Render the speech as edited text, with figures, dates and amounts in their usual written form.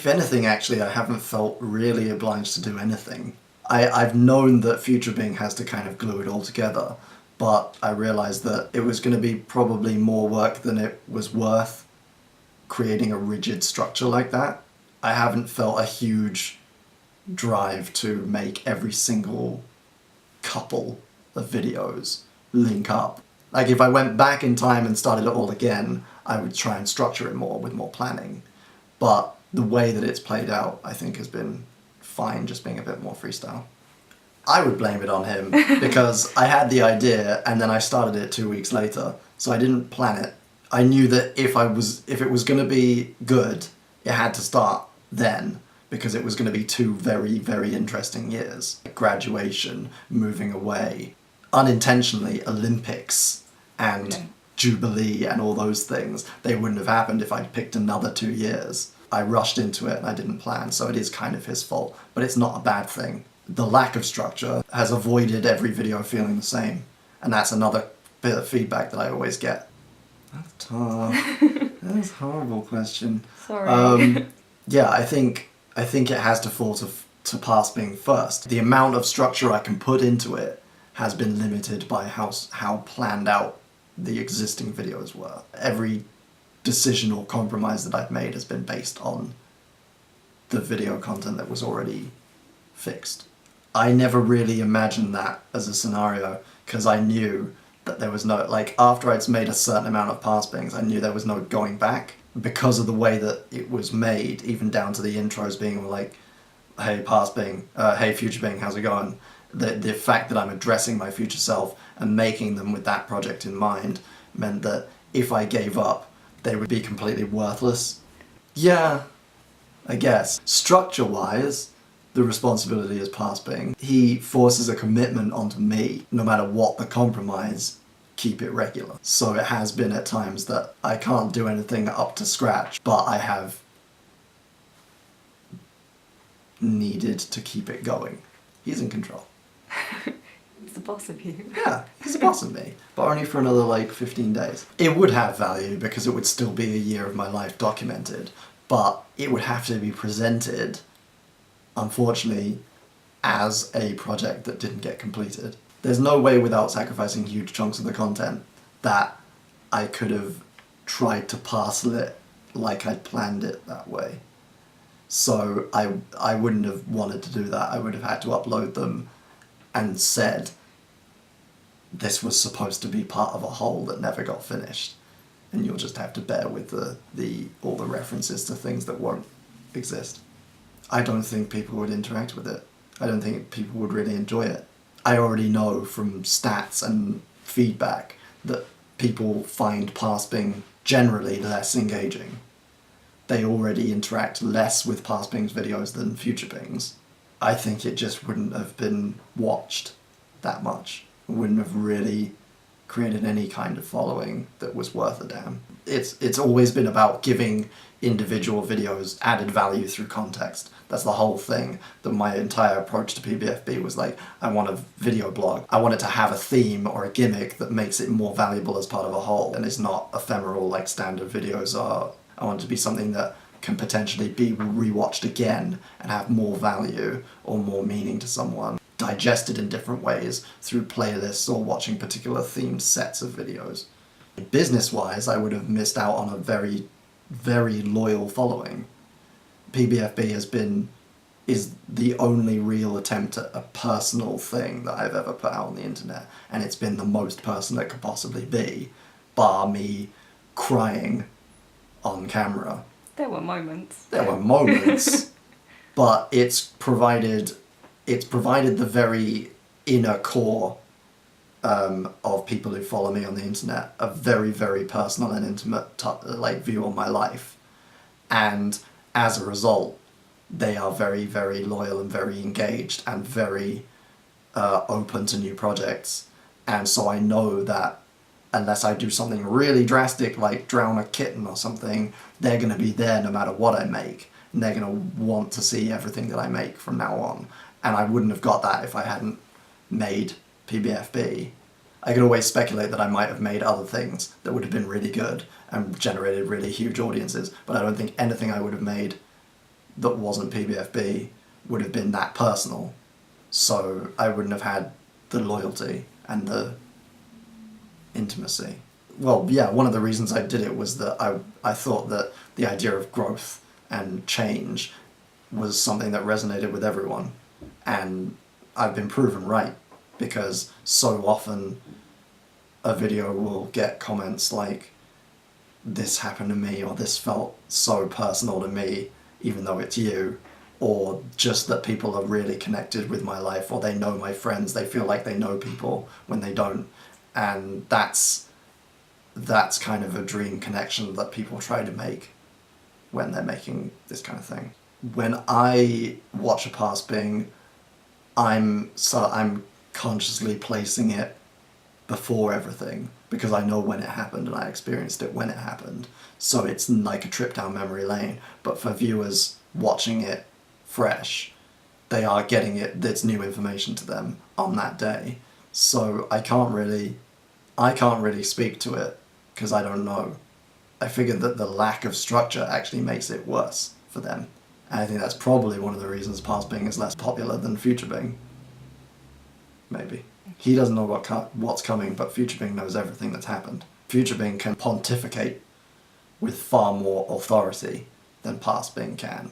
anything, actually, I haven't felt really obliged to do anything. I've known that Future Being has to kind of glue it all together, but I realised that it was going to be probably more work than it was worth creating a rigid structure like that. I haven't felt a huge drive to make every single couple of videos link up. Like, if I went back in time and started it all again, I would try and structure it more with more planning. But the way that it's played out, I think, has been fine, just being a bit more freestyle. I would blame it on him because I had the idea and then I started it 2 weeks later, so I didn't plan it. I knew that if it was going to be good, it had to start then, because it was going to be 2 very, very interesting years. Graduation, moving away, unintentionally Olympics and Jubilee and all those things. They wouldn't have happened if I'd picked another 2 years. I rushed into it and I didn't plan, so it is kind of his fault, but it's not a bad thing. The lack of structure has avoided every video feeling the same, and that's another bit of feedback that I always get. That's tough. That's a horrible question. Sorry. Yeah, I think it has to fall to Past Being first. The amount of structure I can put into it has been limited by how planned out the existing videos were. Every decision or compromise that I've made has been based on the video content that was already fixed. I never really imagined that as a scenario, because I knew that there was no, like, after I'd made a certain amount of Past Beings, I knew there was no going back. Because of the way that it was made, even down to the intros being like, hey Past Being, hey Future Being, how's it going? The fact that I'm addressing my future self and making them with that project in mind meant that if I gave up, they would be completely worthless. Yeah, I guess. Structure-wise, the responsibility is Past Being. He forces a commitment onto me, no matter what the compromise, keep it regular. So it has been at times that I can't do anything up to scratch, but I have needed to keep it going. He's in control. He's the boss of you. Yeah, he's the boss of me, but only for another like 15 days. It would have value because it would still be a year of my life documented, but it would have to be presented, unfortunately, as a project that didn't get completed. There's no way without sacrificing huge chunks of the content that I could have tried to parcel it like I'd planned it that way. So I wouldn't have wanted to do that. I would have had to upload them and said this was supposed to be part of a whole that never got finished. And you'll just have to bear with all the references to things that won't exist. I don't think people would interact with it. I don't think people would really enjoy it. I already know from stats and feedback that people find Past Being generally less engaging. They already interact less with Past Being's videos than Future Being's. I think it just wouldn't have been watched that much. It wouldn't have really created any kind of following that was worth a damn. It's always been about giving individual videos added value through context. That's the whole thing. That my entire approach to PBFB was like, I want a video blog. I want it to have a theme or a gimmick that makes it more valuable as part of a whole, and it's not ephemeral like standard videos are. I want it to be something that can potentially be rewatched again and have more value or more meaning to someone, digested in different ways through playlists or watching particular themed sets of videos. Business-wise, I would have missed out on a very, very loyal following. PBFB is the only real attempt at a personal thing that I've ever put out on the internet, and it's been the most personal it could possibly be, bar me crying on camera. There were moments. There were moments, but it's provided the very inner core of people who follow me on the internet a very, very personal and intimate view on my life, and as a result, they are very, very loyal and very engaged and very open to new projects. And so I know that unless I do something really drastic like drown a kitten or something, they're going to be there no matter what I make, and they're going to want to see everything that I make from now on. And I wouldn't have got that if I hadn't made PBFB. I could always speculate that I might have made other things that would have been really good and generated really huge audiences, but I don't think anything I would have made that wasn't PBFB would have been that personal. So I wouldn't have had the loyalty and the intimacy. Well, yeah, one of the reasons I did it was that I thought that the idea of growth and change was something that resonated with everyone. And I've been proven right, because so often a video will get comments like, this happened to me, or this felt so personal to me, even though it's you, or just that people are really connected with my life, or they know my friends, they feel like they know people when they don't. And that's kind of a dream connection that people try to make when they're making this kind of thing. When I watch a past being, I'm consciously placing it before everything, because I know when it happened and I experienced it when it happened. So it's like a trip down memory lane. But for viewers watching it fresh, they are getting it, that's new information to them on that day. So I can't really speak to it because I don't know. I figured that the lack of structure actually makes it worse for them. And I think that's probably one of the reasons Past Bing is less popular than Future Bing. Maybe. He doesn't know what's coming, but Future Bing knows everything that's happened. Future Bing can pontificate with far more authority than Past Bing can.